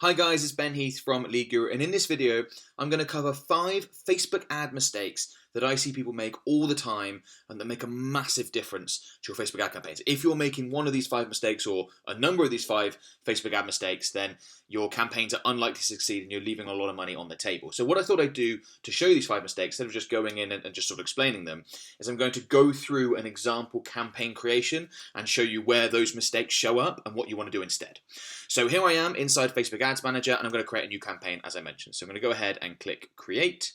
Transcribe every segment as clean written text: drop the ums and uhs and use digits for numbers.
Hi guys, it's Ben Heath from Lead Guru, and in this video I'm going to cover 5 Facebook ad mistakes that I see people make all the time and that make a massive difference to your Facebook ad campaigns. If you're making one of these 5 mistakes or a number of these 5 Facebook ad mistakes, then your campaigns are unlikely to succeed and you're leaving a lot of money on the table. So what I thought I'd do to show you these 5 mistakes, instead of just going in and just sort of explaining them, is I'm going to go through an example campaign creation and show you where those mistakes show up and what you want to do instead. So here I am inside Facebook Ads Manager, and I'm going to create a new campaign, as I mentioned. So I'm going to go ahead and click Create.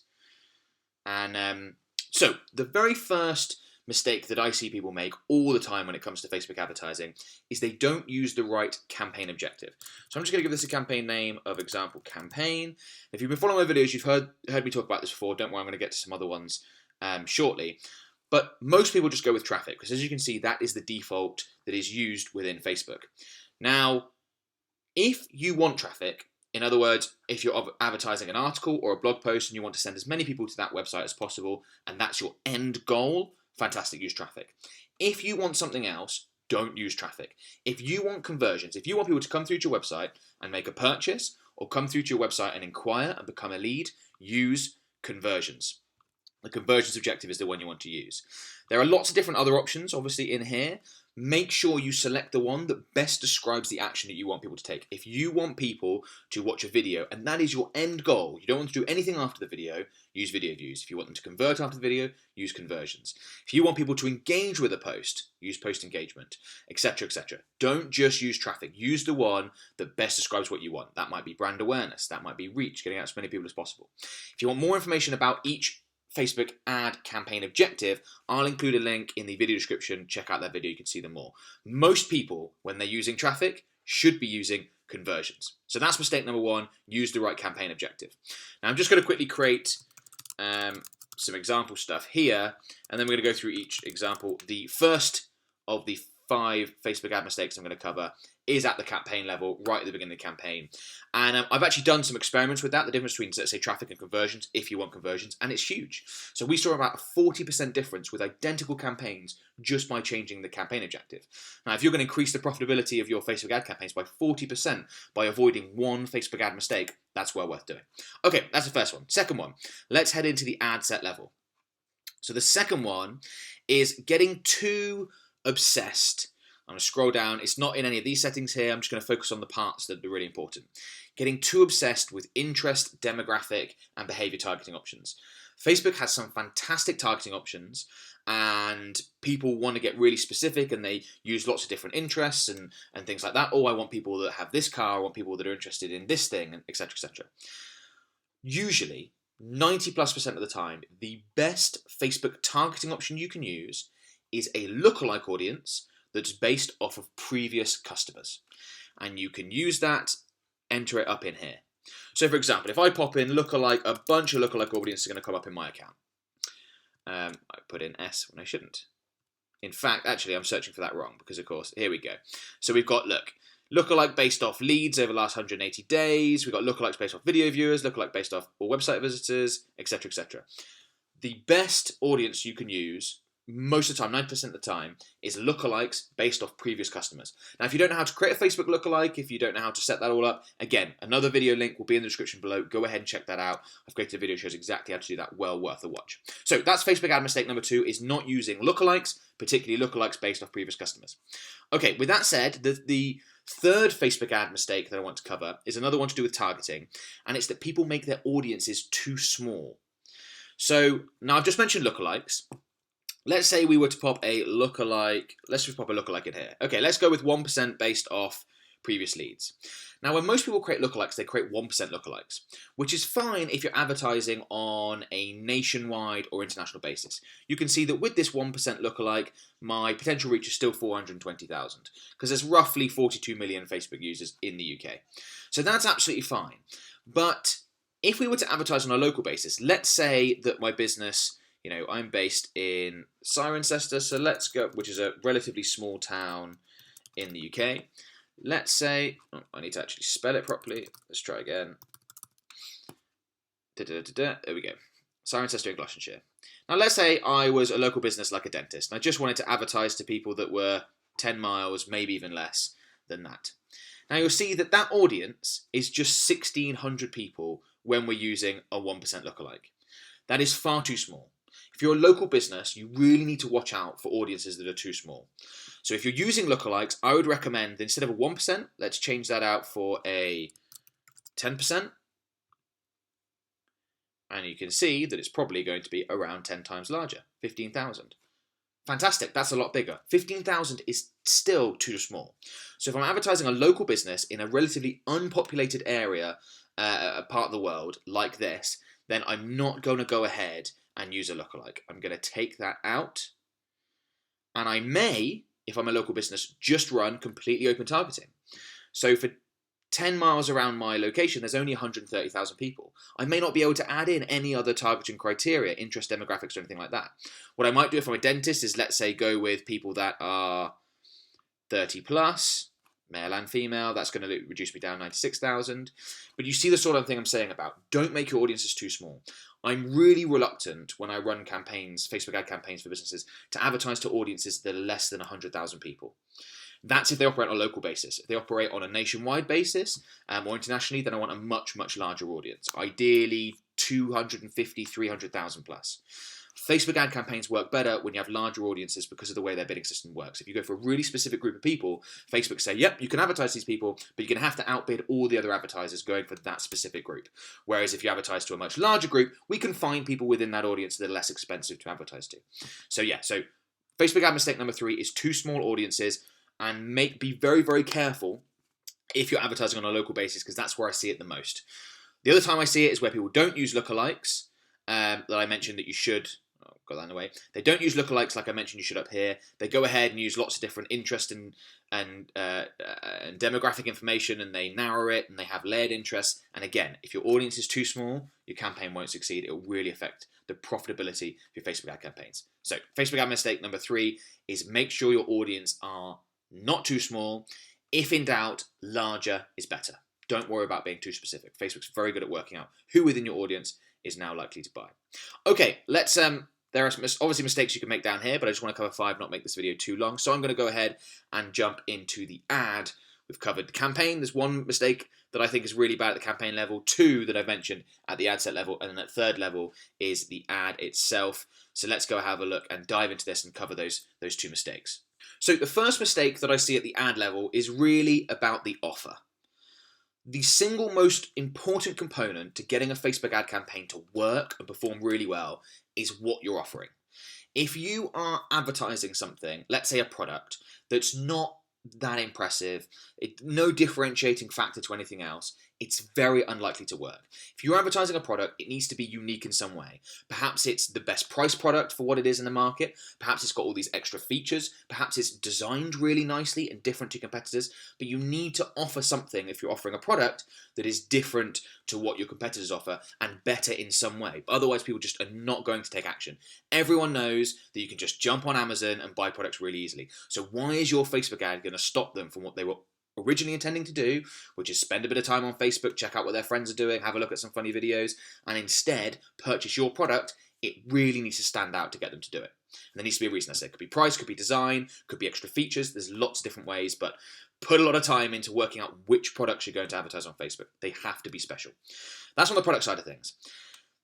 And so the very first mistake that I see people make all the time when it comes to Facebook advertising is they don't use the right campaign objective. So I'm just going to give this a campaign name of example campaign. If you've been following my videos, you've heard me talk about this before. Don't worry, I'm going to get to some other ones shortly. But most people just go with traffic, because as you can see, that is the default that is used within Facebook. Now, if you want traffic, in other words, if you're advertising an article or a blog post and you want to send as many people to that website as possible, and that's your end goal, fantastic, use traffic. If you want something else, don't use traffic. If you want conversions, if you want people to come through to your website and make a purchase, or come through to your website and inquire and become a lead, use conversions. The conversions objective is the one you want to use. There are lots of different other options, obviously, in here. Make sure you select the one that best describes the action that you want people to take. If you want people to watch a video, and that is your end goal, you don't want to do anything after the video, use video views. If you want them to convert after the video, use conversions. If you want people to engage with a post, use post engagement, etc., etc. Don't just use traffic. Use the one that best describes what you want. That might be brand awareness. That might be reach, getting out to as many people as possible. If you want more information about each Facebook ad campaign objective, I'll include a link in the video description. Check out that video, you can see them more. Most people, when they're using traffic, should be using conversions. So that's mistake number 1, use the right campaign objective. Now I'm just going to quickly create some example stuff here, and then we're going to go through each example. The first of the 5 Facebook ad mistakes I'm going to cover is at the campaign level, right at the beginning of the campaign. And I've actually done some experiments with that, the difference between, let's say, traffic and conversions, if you want conversions, and it's huge. So we saw about a 40% difference with identical campaigns just by changing the campaign objective. Now, if you're going to increase the profitability of your Facebook ad campaigns by 40% by avoiding one Facebook ad mistake, that's well worth doing. Okay, that's the first one. Second one, let's head into the ad set level. So the second one is getting too obsessed. I'm going to scroll down. It's not in any of these settings here. I'm just going to focus on the parts that are really important. Getting too obsessed with interest, demographic, and behavior targeting options. Facebook has some fantastic targeting options, and people want to get really specific, and they use lots of different interests and things like that. Oh, I want people that have this car. I want people that are interested in this thing, and etc., etc. Usually, 90+% of the time, the best Facebook targeting option you can use is a lookalike audience that's based off of previous customers. And you can use that, enter it up in here. So for example, if I pop in lookalike, a bunch of lookalike audiences are going to come up in my account. I put in S when I shouldn't. In fact, actually, I'm searching for that wrong because, of course, here we go. So we've got, lookalike based off leads over the last 180 days. We've got lookalikes based off video viewers, lookalike based off all website visitors, etc., etc. The best audience you can use most of the time, 90% of the time, is lookalikes based off previous customers. Now, if you don't know how to create a Facebook lookalike, if you don't know how to set that all up, again, another video link will be in the description below. Go ahead and check that out. I've created a video that shows exactly how to do that. Well worth a watch. So that's Facebook ad mistake number 2, is not using lookalikes, particularly lookalikes based off previous customers. Okay, with that said, the third Facebook ad mistake that I want to cover is another one to do with targeting, and it's that people make their audiences too small. So now I've just mentioned lookalikes. Let's say we were to pop a lookalike. Let's just pop a lookalike in here. Okay, let's go with 1% based off previous leads. Now, when most people create lookalikes, they create 1% lookalikes, which is fine if you're advertising on a nationwide or international basis. You can see that with this 1% lookalike, my potential reach is still 420,000, because there's roughly 42 million Facebook users in the UK. So that's absolutely fine. But if we were to advertise on a local basis, let's say that my business, I'm based in Cirencester, so let's go, which is a relatively small town in the UK. Let's say, I need to actually spell it properly. Let's try again. There we go. Cirencester in Gloucestershire. Now, let's say I was a local business like a dentist, and I just wanted to advertise to people that were 10 miles, maybe even less than that. Now you'll see that that audience is just 1,600 people when we're using a 1% lookalike. That is far too small. If you're a local business, you really need to watch out for audiences that are too small. So if you're using lookalikes, I would recommend instead of a 1%, let's change that out for a 10%. And you can see that it's probably going to be around 10 times larger, 15,000. Fantastic, that's a lot bigger. 15,000 is still too small. So if I'm advertising a local business in a relatively unpopulated area, a part of the world like this, then I'm not going to go ahead and use a lookalike. I'm going to take that out. And I may, if I'm a local business, just run completely open targeting. So for 10 miles around my location, there's only 130,000 people. I may not be able to add in any other targeting criteria, interest demographics or anything like that. What I might do if I'm a dentist is, let's say, go with people that are 30 plus, male and female. That's going to reduce me down 96,000. But you see the sort of thing I'm saying about, don't make your audiences too small. I'm really reluctant when I run campaigns, Facebook ad campaigns for businesses, to advertise to audiences that are less than 100,000 people. That's if they operate on a local basis. If they operate on a nationwide basis or internationally, then I want a much, much larger audience. Ideally 250, 300,000 plus. Facebook ad campaigns work better when you have larger audiences because of the way their bidding system works. If you go for a really specific group of people, Facebook say, yep, you can advertise these people, but you're going to have to outbid all the other advertisers going for that specific group. Whereas if you advertise to a much larger group, we can find people within that audience that are less expensive to advertise to. So Facebook ad mistake number 3 is too small audiences. And be very, very careful if you're advertising on a local basis, because that's where I see it the most. The other time I see it is where people don't use lookalikes, that I mentioned that you should. Oh, got that in the way. They don't use lookalikes like I mentioned you should up here. They go ahead and use lots of different interest and demographic information, and they narrow it, and they have layered interests. And again, if your audience is too small, your campaign won't succeed. It will really affect the profitability of your Facebook ad campaigns. So Facebook ad mistake number 3 is make sure your audience are not too small. If in doubt, larger is better. Don't worry about being too specific. Facebook's very good at working out who within your audience is now likely to buy. Okay, let's there are obviously mistakes you can make down here, but I just want to cover 5, not make this video too long. So I'm going to go ahead and jump into the ad. We've covered the campaign. There's 1 mistake that I think is really bad at the campaign level, 2 that I've mentioned at the ad set level, and then at 3rd level is the ad itself. So let's go have a look and dive into this and cover those 2 mistakes. So the first mistake that I see at the ad level is really about the offer. The single most important component to getting a Facebook ad campaign to work and perform really well is what you're offering. If you are advertising something, let's say a product, that's not that impressive, no differentiating factor to anything else, it's very unlikely to work. If you're advertising a product, it needs to be unique in some way. Perhaps it's the best price product for what it is in the market. Perhaps it's got all these extra features. Perhaps it's designed really nicely and different to competitors. But you need to offer something, if you're offering a product, that is different to what your competitors offer and better in some way. Otherwise, people just are not going to take action. Everyone knows that you can just jump on Amazon and buy products really easily. So why is your Facebook ad going to stop them from what they were originally intending to do, which is spend a bit of time on Facebook, check out what their friends are doing, have a look at some funny videos, and instead purchase your product? It really needs to stand out to get them to do it. And there needs to be a reason. I say it could be price, could be design, could be extra features. There's lots of different ways, but put a lot of time into working out which products you're going to advertise on Facebook. They have to be special. That's on the product side of things.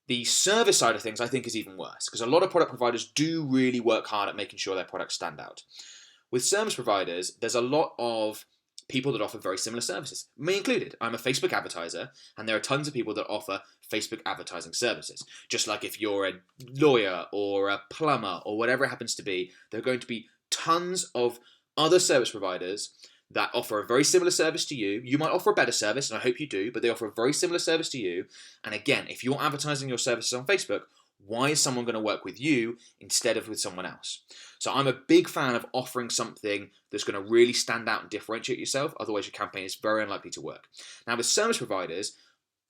The service side of things, I think, is even worse, because a lot of product providers do really work hard at making sure their products stand out. With service providers, there's a lot of people that offer very similar services, me included. I'm a Facebook advertiser, and there are tons of people that offer Facebook advertising services. Just like if you're a lawyer or a plumber or whatever it happens to be, there are going to be tons of other service providers that offer a very similar service to you. You might offer a better service, and I hope you do, but they offer a very similar service to you. And again, if you're advertising your services on Facebook, why is someone going to work with you instead of with someone else? So I'm a big fan of offering something that's going to really stand out and differentiate yourself. Otherwise, your campaign is very unlikely to work. Now, with service providers,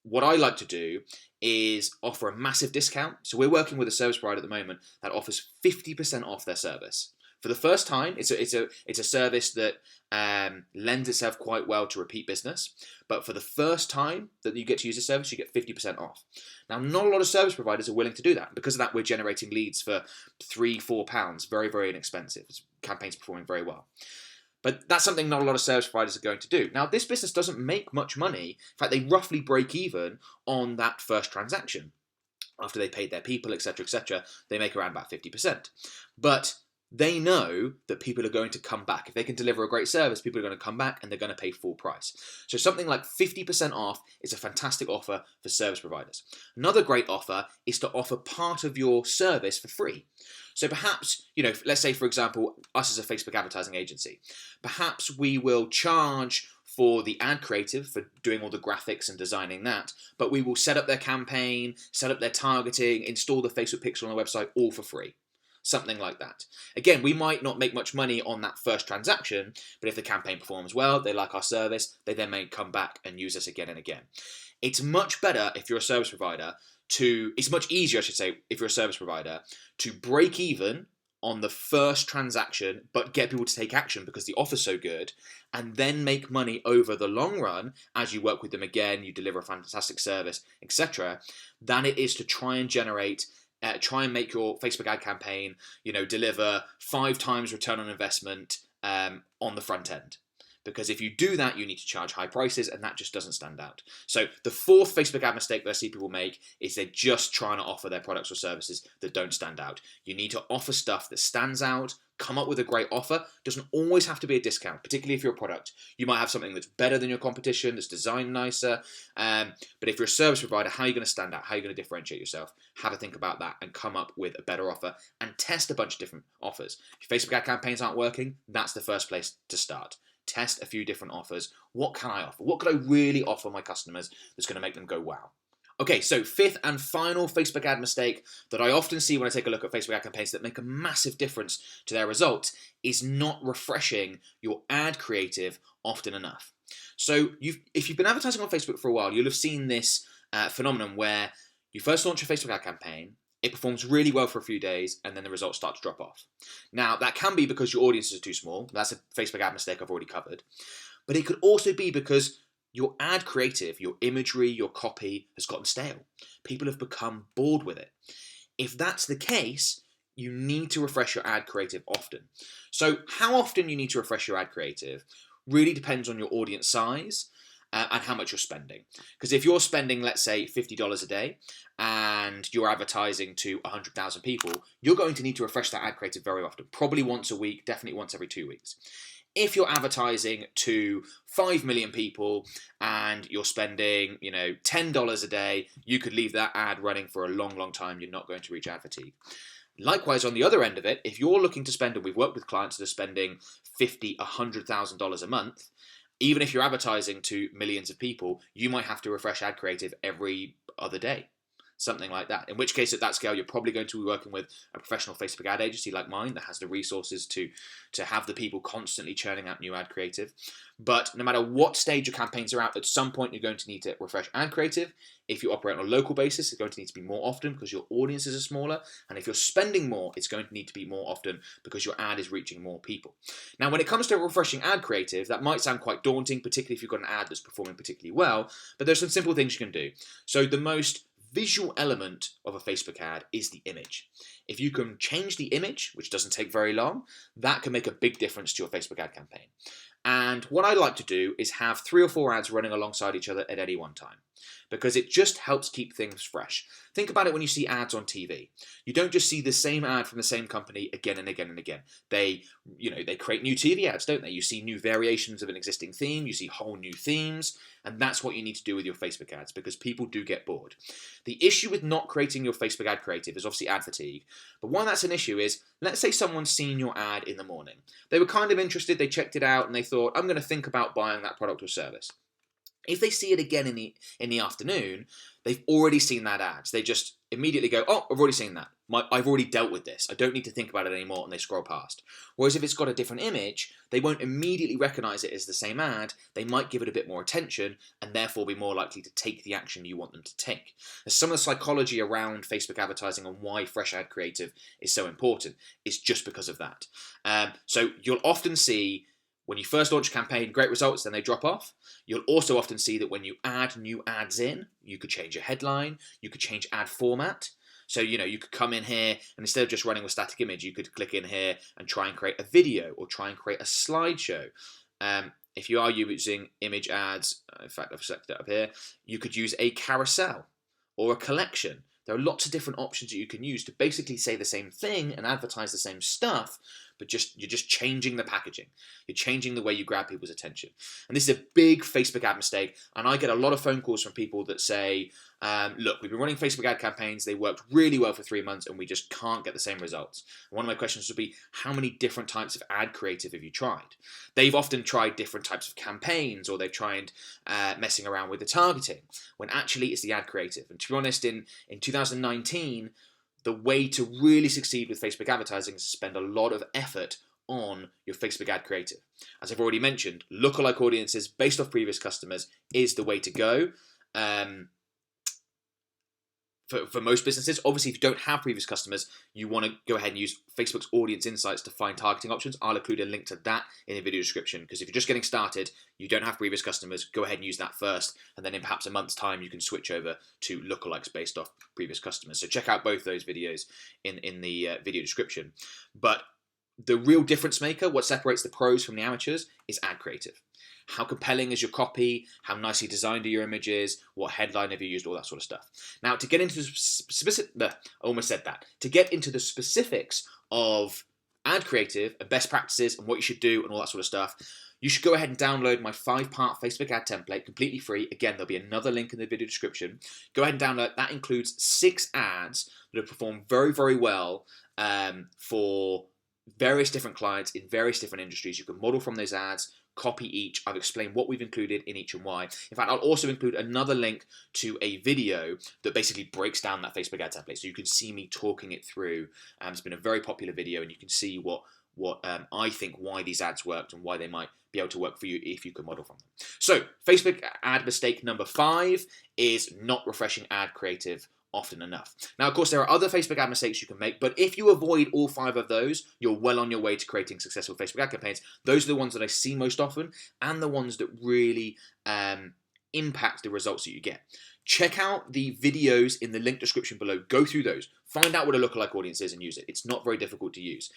what I like to do is offer a massive discount. So we're working with a service provider at the moment that offers 50% off their service. For the first time, it's a service that lends itself quite well to repeat business. But for the first time that you get to use the service, you get 50% off. Now, not a lot of service providers are willing to do that. Because of that, we're generating leads for £3-4. Very, very inexpensive. This campaign's performing very well. But that's something not a lot of service providers are going to do. Now, this business doesn't make much money. In fact, they roughly break even on that first transaction. After they paid their people, etc., they make around about 50%. But they know that people are going to come back. If they can deliver a great service, people are going to come back and they're going to pay full price. So something like 50% off is a fantastic offer for service providers. Another great offer is to offer part of your service for free. So perhaps, let's say, for example, us as a Facebook advertising agency, perhaps we will charge for the ad creative, for doing all the graphics and designing that, but we will set up their campaign, set up their targeting, install the Facebook pixel on the website, all for free. Something like that. Again, we might not make much money on that first transaction, but if the campaign performs well, they like our service, they then may come back and use us again and again. It's much better if you're a service provider it's much easier, I should say, if you're a service provider, to break even on the first transaction, but get people to take action because the offer's so good, and then make money over the long run as you work with them again, you deliver a fantastic service, etc., than it is to try and make your Facebook ad campaign, deliver 5 times return on investment on the front end. Because if you do that, you need to charge high prices, and that just doesn't stand out. So the fourth Facebook ad mistake that I see people make is they're just trying to offer their products or services that don't stand out. You need to offer stuff that stands out, come up with a great offer. Doesn't always have to be a discount, particularly if you're a product. You might have something that's better than your competition, that's designed nicer. But if you're a service provider, how are you going to stand out? How are you going to differentiate yourself? Have a think about that and come up with a better offer and test a bunch of different offers. If your Facebook ad campaigns aren't working, that's the first place to start. Test a few different offers. What can I offer? What could I really offer my customers that's going to make them go, wow? Okay, so fifth and final Facebook ad mistake that I often see when I take a look at Facebook ad campaigns that make a massive difference to their results is not refreshing your ad creative often enough. So if you've been advertising on Facebook for a while, you'll have seen this phenomenon where you first launch a Facebook ad campaign, it performs really well for a few days, and then the results start to drop off. Now, that can be because your audiences are too small. That's a Facebook ad mistake I've already covered. But it could also be because your ad creative, your imagery, your copy has gotten stale. People have become bored with it. If that's the case, you need to refresh your ad creative often. So how often you need to refresh your ad creative really depends on your audience size and how much you're spending. Because if you're spending, let's say, $50 a day and you're advertising to 100,000 people, you're going to need to refresh that ad creative very often, probably once a week, definitely once every 2 weeks. If you're advertising to 5 million people and you're spending, $10 a day, you could leave that ad running for a long, long time. You're not going to reach ad fatigue. Likewise, on the other end of it, if you're looking to spend, and we've worked with clients that are spending $50,000, $100,000 a month, even if you're advertising to millions of people, you might have to refresh ad creative every other day. Something like that. In which case, at that scale, you're probably going to be working with a professional Facebook ad agency like mine that has the resources to have the people constantly churning out new ad creative. But no matter what stage your campaigns are at some point you're going to need to refresh ad creative. If you operate on a local basis, it's going to need to be more often because your audiences are smaller. And if you're spending more, it's going to need to be more often because your ad is reaching more people. Now, when it comes to refreshing ad creative, that might sound quite daunting, particularly if you've got an ad that's performing particularly well. But there's some simple things you can do. So the most visual element of a Facebook ad is the image. If you can change the image, which doesn't take very long, that can make a big difference to your Facebook ad campaign. And what I like to do is have 3 or 4 ads running alongside each other at any one time, because it just helps keep things fresh. Think about it when you see ads on TV. You don't just see the same ad from the same company again and again and again. They create new TV ads, don't they? You see new variations of an existing theme, you see whole new themes, and that's what you need to do with your Facebook ads, because people do get bored. The issue with not creating your Facebook ad creative is obviously ad fatigue, but why that's an issue is, let's say someone's seen your ad in the morning. They were kind of interested, they checked it out, and they thought, I'm going to think about buying that product or service. If they see it again in the afternoon, they've already seen that ad. So they just immediately go, oh, I've already seen that. I've already dealt with this. I don't need to think about it anymore, and they scroll past. Whereas if it's got a different image, they won't immediately recognize it as the same ad. They might give it a bit more attention and therefore be more likely to take the action you want them to take. There's some of the psychology around Facebook advertising and why fresh ad creative is so important is just because of that. So you'll often see, when you first launch a campaign, great results, then they drop off. You'll also often see that when you add new ads in, you could change your headline, you could change ad format. So, you could come in here and instead of just running with static image, you could click in here and try and create a video or try and create a slideshow. If you are using image ads, in fact, I've selected it up here, you could use a carousel or a collection. There are lots of different options that you can use to basically say the same thing and advertise the same stuff, but you're just changing the packaging. You're changing the way you grab people's attention. And this is a big Facebook ad mistake, and I get a lot of phone calls from people that say, look, we've been running Facebook ad campaigns, they worked really well for 3 months, and we just can't get the same results. And one of my questions would be, how many different types of ad creative have you tried? They've often tried different types of campaigns, or they've tried messing around with the targeting, when actually it's the ad creative. And to be honest, in 2019, the way to really succeed with Facebook advertising is to spend a lot of effort on your Facebook ad creative. As I've already mentioned, lookalike audiences based off previous customers is the way to go. For most businesses, obviously, if you don't have previous customers, you want to go ahead and use Facebook's audience insights to find targeting options. I'll include a link to that in the video description, because if you're just getting started, you don't have previous customers, go ahead and use that first, and then in perhaps a month's time, you can switch over to lookalikes based off previous customers. So check out both those videos in the video description. But the real difference maker, what separates the pros from the amateurs, is ad creative. How compelling is your copy? How nicely designed are your images? What headline have you used? All that sort of stuff. Now, to get into the To get into the specifics of ad creative and best practices and what you should do and all that sort of stuff, you should go ahead and download my 5-part Facebook ad template, completely free. Again, there'll be another link in the video description. Go ahead and download. That includes 6 ads that have performed very, very well for various different clients in various different industries. You can model from those ads, copy each. I've explained what we've included in each and why. In fact, I'll also include another link to a video that basically breaks down that Facebook ad template, so you can see me talking it through. It's been a very popular video, and you can see what I think why these ads worked and why they might be able to work for you if you can model from them. So, Facebook ad mistake number 5 is not refreshing ad creative often enough. Now, of course, there are other Facebook ad mistakes you can make, but if you avoid all 5 of those, you're well on your way to creating successful Facebook ad campaigns. Those are the ones that I see most often, and the ones that really impact the results that you get. Check out the videos in the link description below. Go through those. Find out what a lookalike audience is and use it. It's not very difficult to use.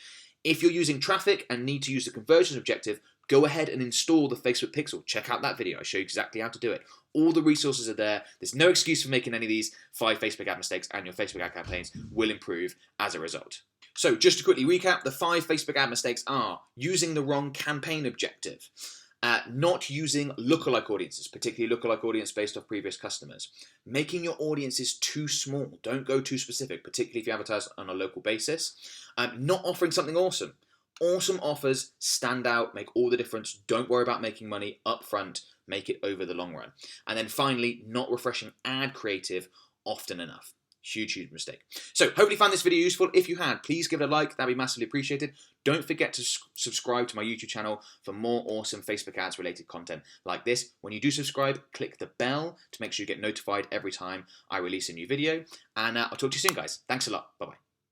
If you're using traffic and need to use the conversion objective, go ahead and install the Facebook Pixel. Check out that video. I show you exactly how to do it. All the resources are there. There's no excuse for making any of these 5 Facebook ad mistakes, and your Facebook ad campaigns will improve as a result. So just to quickly recap, the 5 Facebook ad mistakes are using the wrong campaign objective, not using lookalike audiences, particularly lookalike audience based off previous customers, making your audiences too small. Don't go too specific, particularly if you advertise on a local basis, not offering something awesome. Awesome offers stand out, make all the difference. Don't worry about making money up front, make it over the long run. And then finally, not refreshing ad creative often enough. Huge, huge mistake. So hopefully you found this video useful. If you had, please give it a like. That'd be massively appreciated. Don't forget to subscribe to my YouTube channel for more awesome Facebook ads related content like this. When you do subscribe, click the bell to make sure you get notified every time I release a new video. And I'll talk to you soon, guys. Thanks a lot. Bye-bye.